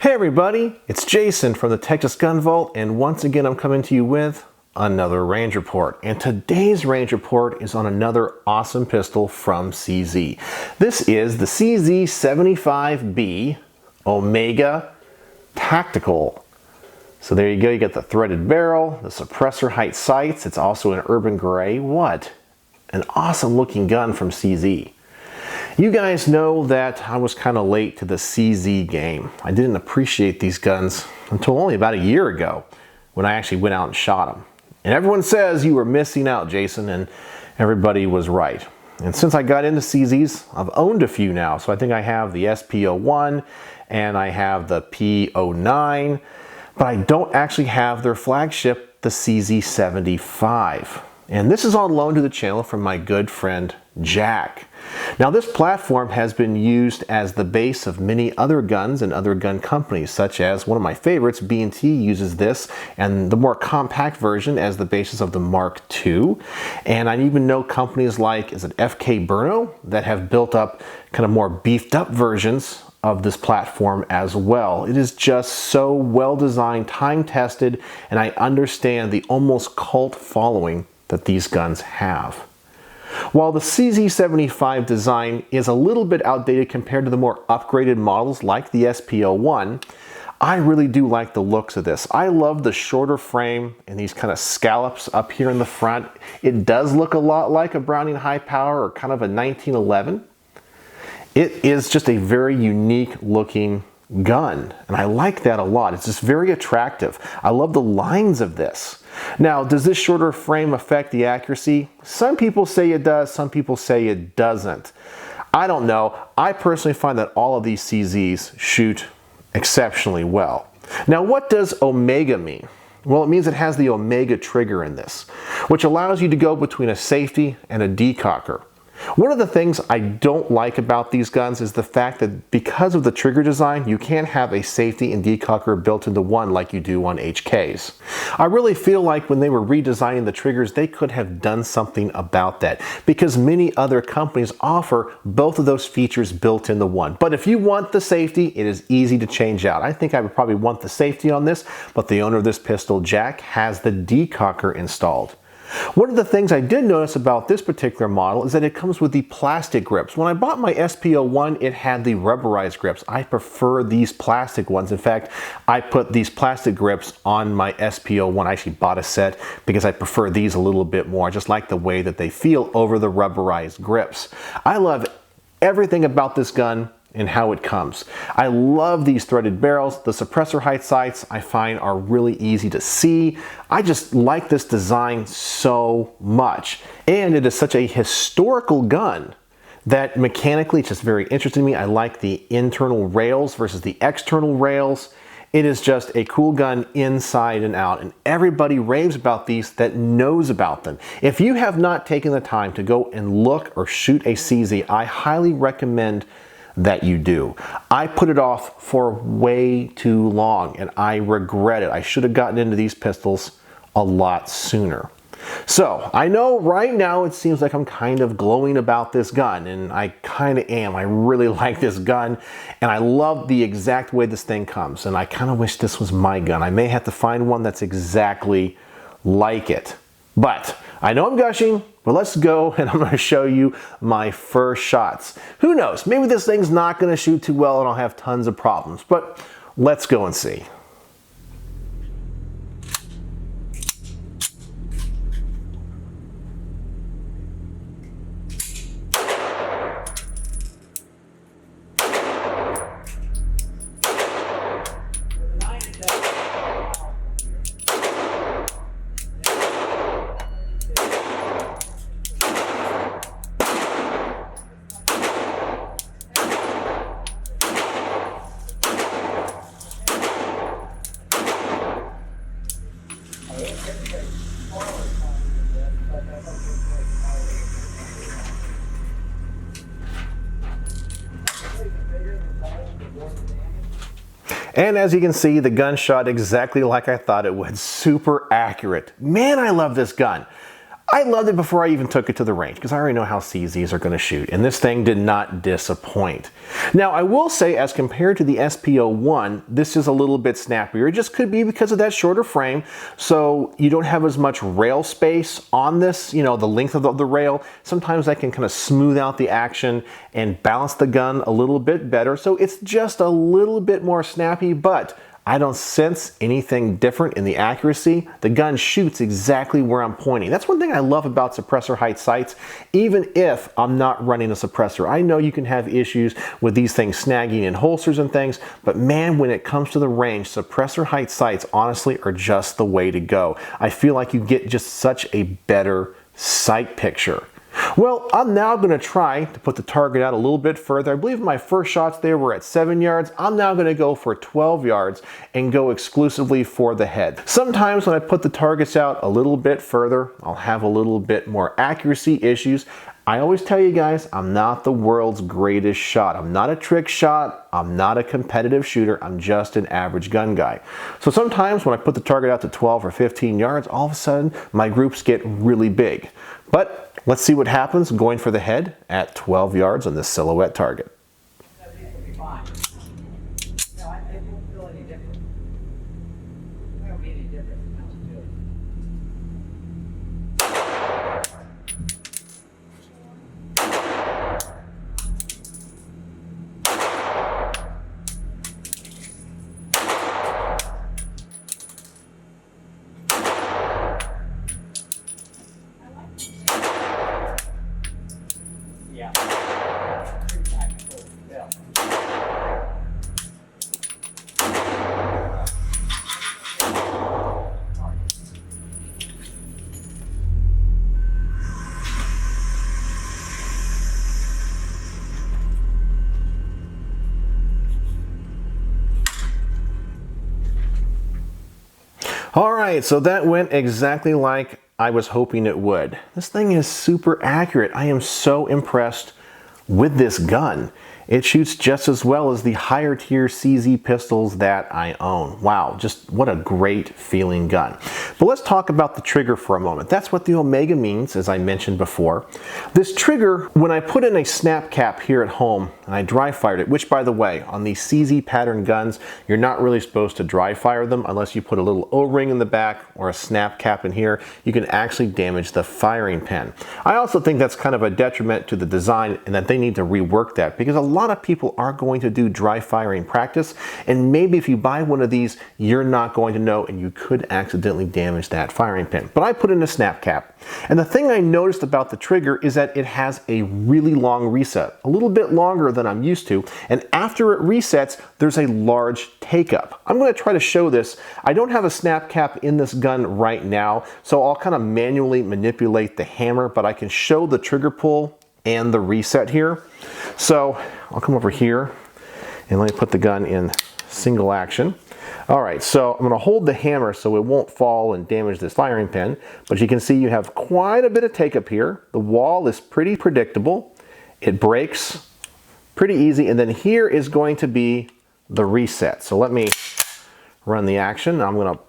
Hey everybody, it's Jason from the Texas Gun Vault, and once again I'm coming to you with another range report. And today's range report is on another awesome pistol from CZ. This is the CZ75B Omega Tactical. So there you go, you get the threaded barrel, the suppressor height sights. It's also an urban gray. What an awesome looking gun from CZ. You guys know that I was kind of late to the CZ game. I didn't appreciate these guns until only about a year ago when I actually went out and shot them. And everyone says you were missing out, Jason, and everybody was right. And since I got into CZs, I've owned a few now. So I think I have the SP01 and I have the P09, but I don't actually have their flagship, the CZ75. And this is on loan to the channel from my good friend Jack. Now this platform has been used as the base of many other guns and other gun companies, such as one of my favorites, B&T, uses this and the more compact version as the basis of the Mark II. And I even know companies like, is it FK Burno, that have built up kind of more beefed up versions of this platform as well. It is just so well designed, time tested, and I understand the almost cult following that these guns have. While the CZ75 design is a little bit outdated compared to the more upgraded models like the SP01, I really do like the looks of this. I love the shorter frame and these kind of scallops up here in the front. It does look a lot like a Browning high power or kind of a 1911. It is just a very unique looking gun, and I like that a lot. It's just very attractive. I love the lines of this. Now, does this shorter frame affect the accuracy? Some people say it does, some people say it doesn't. I don't know. I personally find that all of these CZs shoot exceptionally well. Now, what does Omega mean? Well, it means it has the Omega trigger in this, which allows you to go between a safety and a decocker. One of the things I don't like about these guns is the fact that because of the trigger design, you can't have a safety and decocker built into one like you do on HKs. I really feel like when they were redesigning the triggers, they could have done something about that, because many other companies offer both of those features built into one. But if you want the safety, it is easy to change out. I think I would probably want the safety on this, but the owner of this pistol, Jack, has the decocker installed. One of the things I did notice about this particular model is that it comes with the plastic grips. When I bought my SP01, it had the rubberized grips. I prefer these plastic ones. In fact, I put these plastic grips on my SP01. I actually bought a set because I prefer these a little bit more. I just like the way that they feel over the rubberized grips. I love everything about this gun and how it comes. I love these threaded barrels. The suppressor height sights I find are really easy to see. I just like this design so much. And it is such a historical gun that mechanically it's just very interesting to me. I like the internal rails versus the external rails. It is just a cool gun inside and out, and everybody raves about these that knows about them. If you have not taken the time to go and look or shoot a CZ, I highly recommend that you do. I put it off for way too long and I regret it. I should have gotten into these pistols a lot sooner. So I know right now it seems like I'm kind of glowing about this gun, and I kind of am. I really like this gun and I love the exact way this thing comes, and I kind of wish this was my gun. I may have to find one that's exactly like it. But I know I'm gushing, but let's go and I'm going to show you my first shots. Who knows? Maybe this thing's not going to shoot too well and I'll have tons of problems, but let's go and see. And as you can see, the gun shot exactly like I thought it would. Super accurate. Man, I love this gun. I loved it before I even took it to the range because I already know how CZs are going to shoot, and this thing did not disappoint. Now, I will say, as compared to the SP01, this is a little bit snappier. It just could be because of that shorter frame, so you don't have as much rail space on this, you know, the length of the rail. Sometimes that can kind of smooth out the action and balance the gun a little bit better, so it's just a little bit more snappy, but I don't sense anything different in the accuracy. The gun shoots exactly where I'm pointing. That's one thing I love about suppressor height sights, even if I'm not running a suppressor. I know you can have issues with these things snagging in holsters and things, but man, when it comes to the range, suppressor height sights honestly are just the way to go. I feel like you get just such a better sight picture. Well, I'm now going to try to put the target out a little bit further. I believe my first shots there were at 7 yards. I'm now going to go for 12 yards and go exclusively for the head. Sometimes when I put the targets out a little bit further, I'll have a little bit more accuracy issues. I always tell you guys, I'm not the world's greatest shot. I'm not a trick shot. I'm not a competitive shooter. I'm just an average gun guy. So sometimes when I put the target out to 12 or 15 yards, all of a sudden my groups get really big. But let's see what happens going for the head at 12 yards on this silhouette target. All right, so that went exactly like I was hoping it would. This thing is super accurate. I am so impressed with this gun. It shoots just as well as the higher tier CZ pistols that I own. Wow, just what a great feeling gun. But let's talk about the trigger for a moment. That's what the Omega means, as I mentioned before. This trigger, when I put in a snap cap here at home and I dry fired it, which by the way, on these CZ pattern guns, you're not really supposed to dry fire them unless you put a little O-ring in the back or a snap cap in here. You can actually damage the firing pin. I also think that's kind of a detriment to the design and that they need to rework that, because a lot of people are going to do dry firing practice, and maybe if you buy one of these, you're not going to know and you could accidentally damage that firing pin. But I put in a snap cap, and the thing I noticed about the trigger is that it has a really long reset, a little bit longer than I'm used to, and after it resets, there's a large take up. I'm going to try to show this. I don't have a snap cap in this gun right now, so I'll kind of manually manipulate the hammer, but I can show the trigger pull and the reset here. So I'll come over here and let me put the gun in single action. All right, so I'm going to hold the hammer so it won't fall and damage this firing pin, but you can see you have quite a bit of take up here. The wall is pretty predictable. It breaks pretty easy, and then here is going to be the reset. So let me run the action. I'm going to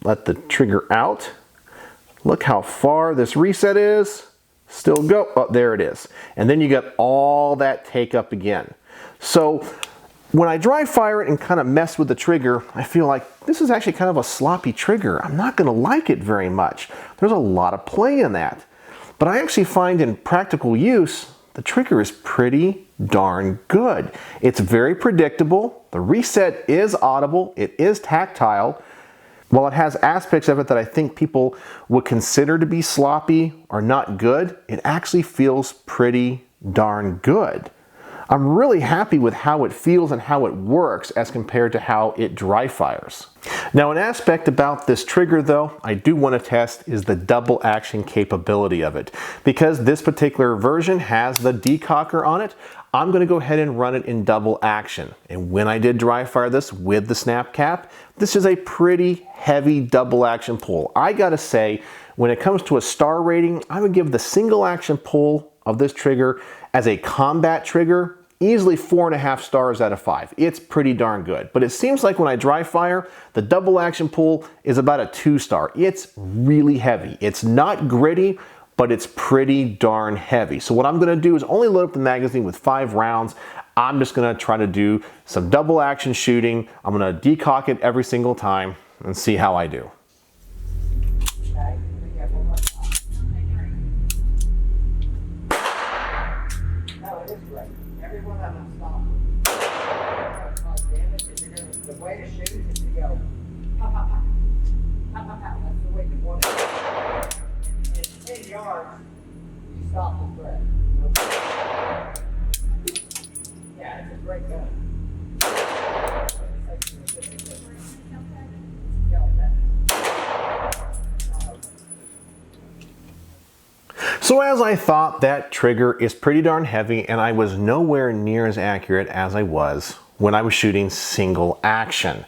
let the trigger out. Look how far this reset is. Still go, oh, there it is. And then you get all that take up again. So when I dry fire it and kind of mess with the trigger, I feel like this is actually kind of a sloppy trigger. I'm not gonna like it very much. There's a lot of play in that. But I actually find in practical use, the trigger is pretty darn good. It's very predictable. The reset is audible. It is tactile. While it has aspects of it that I think people would consider to be sloppy or not good, it actually feels pretty darn good. I'm really happy with how it feels and how it works as compared to how it dry fires. Now, an aspect about this trigger though, I do want to test is the double action capability of it. Because this particular version has the decocker on it, I'm going to go ahead and run it in double action. And when I did dry fire this with the snap cap, this is a pretty heavy double action pull. I gotta say, when it comes to a star rating, I would give the single action pull of this trigger as a combat trigger easily 4.5 stars out of 5. It's pretty darn good. But it seems like when I dry fire, the double action pull is about a 2 star. It's really heavy. It's not gritty, but it's pretty darn heavy. So what I'm gonna do is only load up the magazine with 5 rounds. I'm just gonna try to do some double action shooting. I'm gonna decock it every single time and see how I do. The way to shoot is to go pop, pop, pop, pop, pop, pop. That's the way you want it. In 10 yards, you stop the threat. Yeah, it's a great gun. So as I thought, that trigger is pretty darn heavy, and I was nowhere near as accurate as I was when I was shooting single action.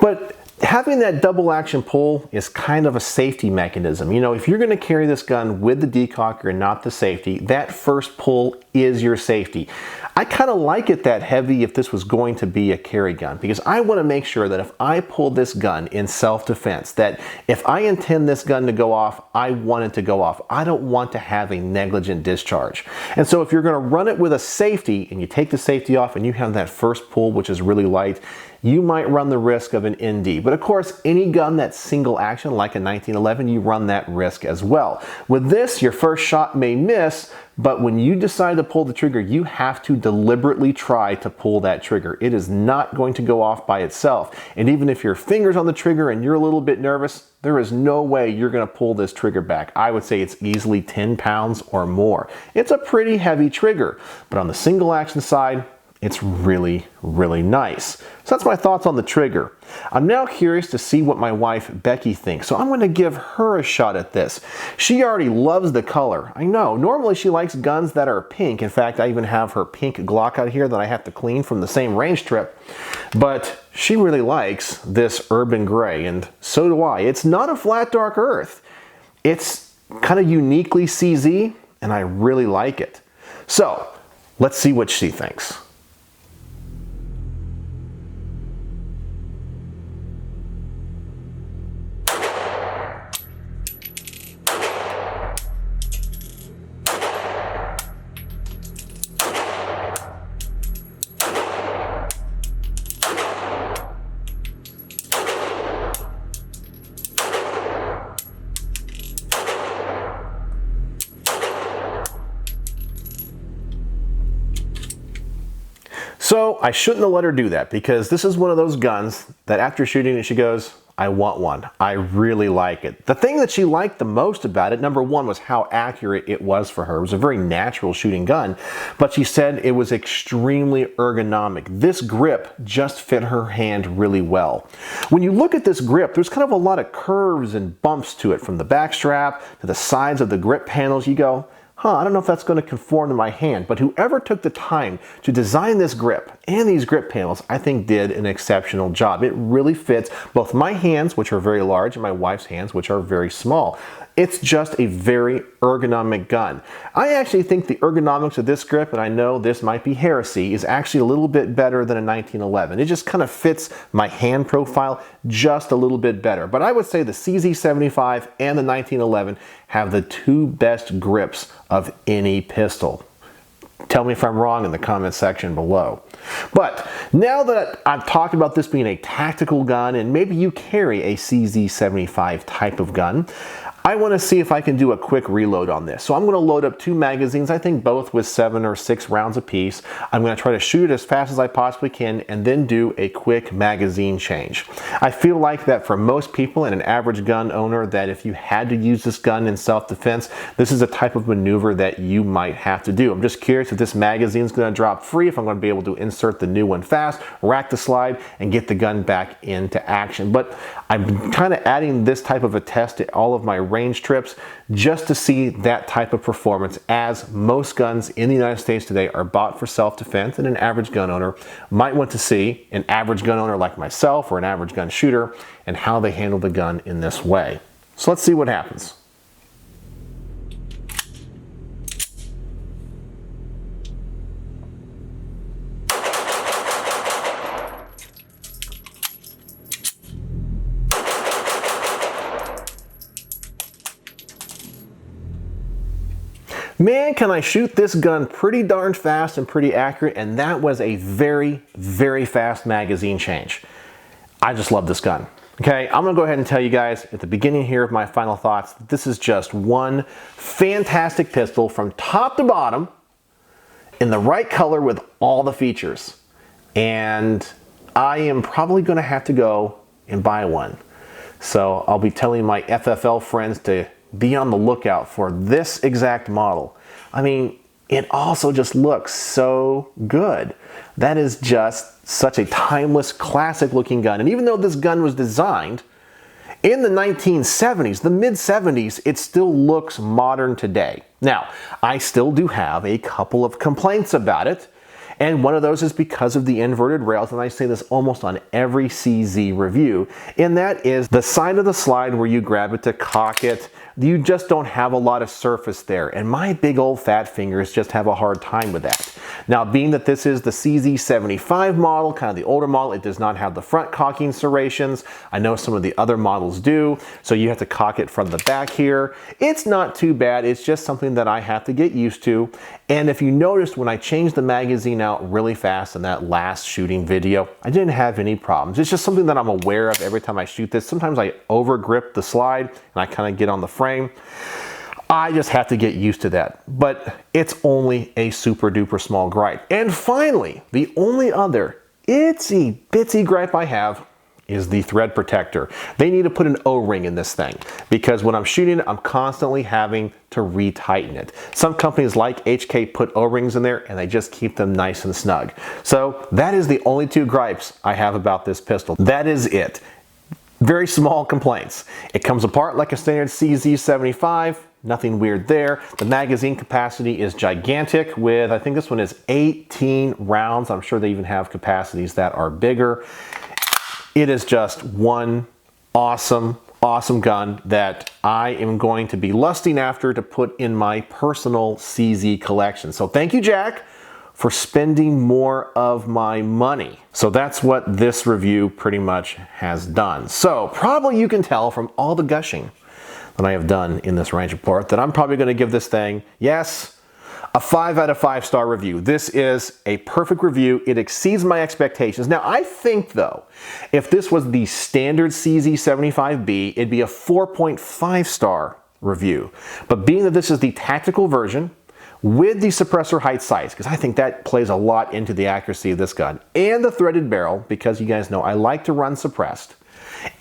But having that double action pull is kind of a safety mechanism. You know, if you're going to carry this gun with the decocker and not the safety, that first pull is your safety. I kind of like it that heavy if this was going to be a carry gun, because I want to make sure that if I pull this gun in self-defense, that if I intend this gun to go off, I want it to go off. I don't want to have a negligent discharge. And so if you're going to run it with a safety and you take the safety off and you have that first pull, which is really light, you might run the risk of an ND. But of course, any gun that's single action, like a 1911, you run that risk as well. With this, your first shot may miss, but when you decide to pull the trigger, you have to deliberately try to pull that trigger. It is not going to go off by itself. And even if your finger's on the trigger and you're a little bit nervous, there is no way you're going to pull this trigger back. I would say it's easily 10 pounds or more. It's a pretty heavy trigger, but on the single action side, it's really, really nice. So that's my thoughts on the trigger. I'm now curious to see what my wife Becky thinks, so I'm going to give her a shot at this. She already loves the color. I know, normally she likes guns that are pink. In fact, I even have her pink Glock out here that I have to clean from the same range trip. But she really likes this urban gray, and so do I. It's not a flat dark earth. It's kind of uniquely CZ, and I really like it. So let's see what she thinks. So I shouldn't have let her do that, because this is one of those guns that after shooting it, she goes, I want one. I really like it. The thing that she liked the most about it, number one, was how accurate it was for her. It was a very natural shooting gun, but she said it was extremely ergonomic. This grip just fit her hand really well. When you look at this grip, there's kind of a lot of curves and bumps to it, from the back strap to the sides of the grip panels. You go, I don't know if that's going to conform to my hand, but whoever took the time to design this grip and these grip panels, I think did an exceptional job. It really fits both my hands, which are very large, and my wife's hands, which are very small. It's just a very ergonomic gun. I actually think the ergonomics of this grip, and I know this might be heresy, is actually a little bit better than a 1911. It just kind of fits my hand profile just a little bit better. But I would say the CZ75 and the 1911 have the two best grips of any pistol. Tell me if I'm wrong in the comment section below. But now that I've talked about this being a tactical gun, and maybe you carry a CZ75 type of gun, I want to see if I can do a quick reload on this. So I'm going to load up 2 magazines, I think both with 7 or 6 rounds apiece. I'm going to try to shoot it as fast as I possibly can and then do a quick magazine change. I feel like that for most people and an average gun owner, that if you had to use this gun in self-defense, this is a type of maneuver that you might have to do. I'm just curious if this magazine is going to drop free, if I'm going to be able to insert the new one fast, rack the slide, and get the gun back into action. But I'm kind of adding this type of a test to all of my range trips just to see that type of performance, as most guns in the United States today are bought for self-defense, and an average gun owner might want to see an average gun owner like myself or an average gun shooter and how they handle the gun in this way. So let's see what happens. Man, can I shoot this gun pretty darn fast and pretty accurate, and that was a very, very fast magazine change. I just love this gun. Okay, I'm gonna go ahead and tell you guys at the beginning here of my final thoughts, this is just one fantastic pistol from top to bottom in the right color with all the features. And I am probably gonna have to go and buy one. So I'll be telling my FFL friends to be on the lookout for this exact model. I mean, it also just looks so good. That is just such a timeless, classic looking gun. And even though this gun was designed in the 1970s, the mid 70s, it still looks modern today. Now, I still do have a couple of complaints about it. And one of those is because of the inverted rails, and I say this almost on every CZ review, and that is the side of the slide where you grab it to cock it. You just don't have a lot of surface there, and my big old fat fingers just have a hard time with that. Now, being that this is the CZ75 model, kind of the older model, it does not have the front cocking serrations. I know some of the other models do, so you have to cock it from the back here. It's not too bad, it's just something that I have to get used to. And if you noticed, when I changed the magazine out really fast in that last shooting video, I didn't have any problems. It's just something that I'm aware of every time I shoot this. Sometimes I over grip the slide and I kind of get on the frame. I just have to get used to that, but it's only a super duper small gripe. And finally, the only other itsy bitsy gripe I have is the thread protector. They need to put an O-ring in this thing because when I'm shooting it, I'm constantly having to retighten it. Some companies like HK put O-rings in there and they just keep them nice and snug. So that is the only two gripes I have about this pistol. That is it. Very small complaints. It comes apart like a standard CZ75. Nothing weird there. The magazine capacity is gigantic with, I think this one is 18 rounds. I'm sure they even have capacities that are bigger. It is just one awesome, awesome gun that I am going to be lusting after to put in my personal CZ collection. So thank you, Jack, for spending more of my money. So that's what this review pretty much has done. So probably you can tell from all the gushing that I have done in this range report that I'm probably gonna give this thing, yes, a 5 out of 5 star review. This is a perfect review. It exceeds my expectations. Now, I think though, if this was the standard CZ75B, it'd be a 4.5 star review. But being that this is the tactical version with the suppressor height sights, because I think that plays a lot into the accuracy of this gun, and the threaded barrel, because you guys know I like to run suppressed,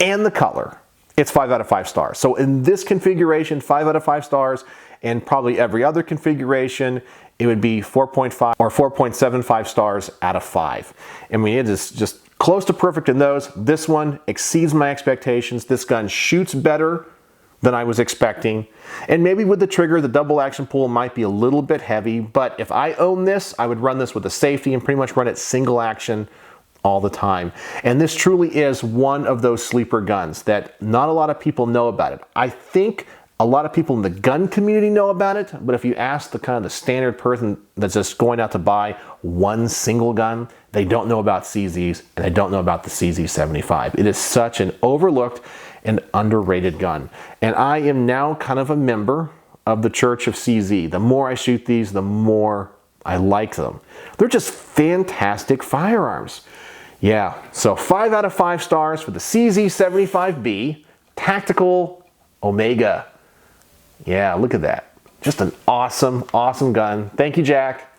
and the color, it's 5 out of 5 stars. So in this configuration, 5 out of 5 stars, and probably every other configuration, it would be 4.5 or 4.75 stars out of 5. I mean, it is just close to perfect in those. This one exceeds my expectations. This gun shoots better than I was expecting. And maybe with the trigger, the double action pull might be a little bit heavy, but if I own this, I would run this with a safety and pretty much run it single action all the time. And this truly is one of those sleeper guns that not a lot of people know about it. I think a lot of people in the gun community know about it, but if you ask the kind of the standard person that's just going out to buy one single gun, they don't know about CZs and they don't know about the CZ75. It is such an overlooked and underrated gun. And I am now kind of a member of the Church of CZ. The more I shoot these, the more I like them. They're just fantastic firearms. Yeah, so 5 out of 5 stars for the CZ75B Tactical Omega. Yeah, look at that. Just an awesome, awesome gun. Thank you, Jack.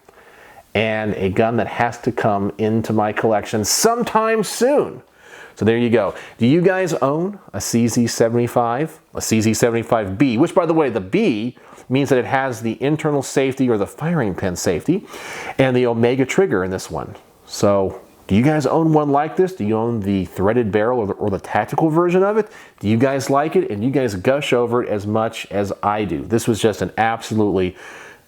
And a gun that has to come into my collection sometime soon. So there you go. Do you guys own a CZ75? A CZ75B, which by the way, the B means that it has the internal safety or the firing pin safety and the Omega trigger in this one. So do you guys own one like this? Do you own the threaded barrel or the tactical version of it? Do you guys like it? And you guys gush over it as much as I do. This was just an absolutely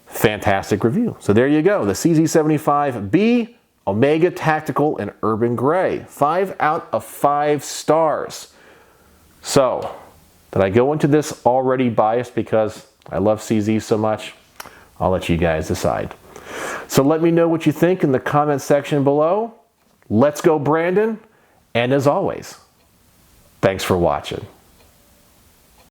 fantastic review. So there you go. The CZ75B Omega Tactical in Urban Gray. 5 out of 5 stars. So, did I go into this already biased because I love CZ so much? I'll let you guys decide. So let me know what you think in the comment section below. Let's go, Brandon. And as always, thanks for watching.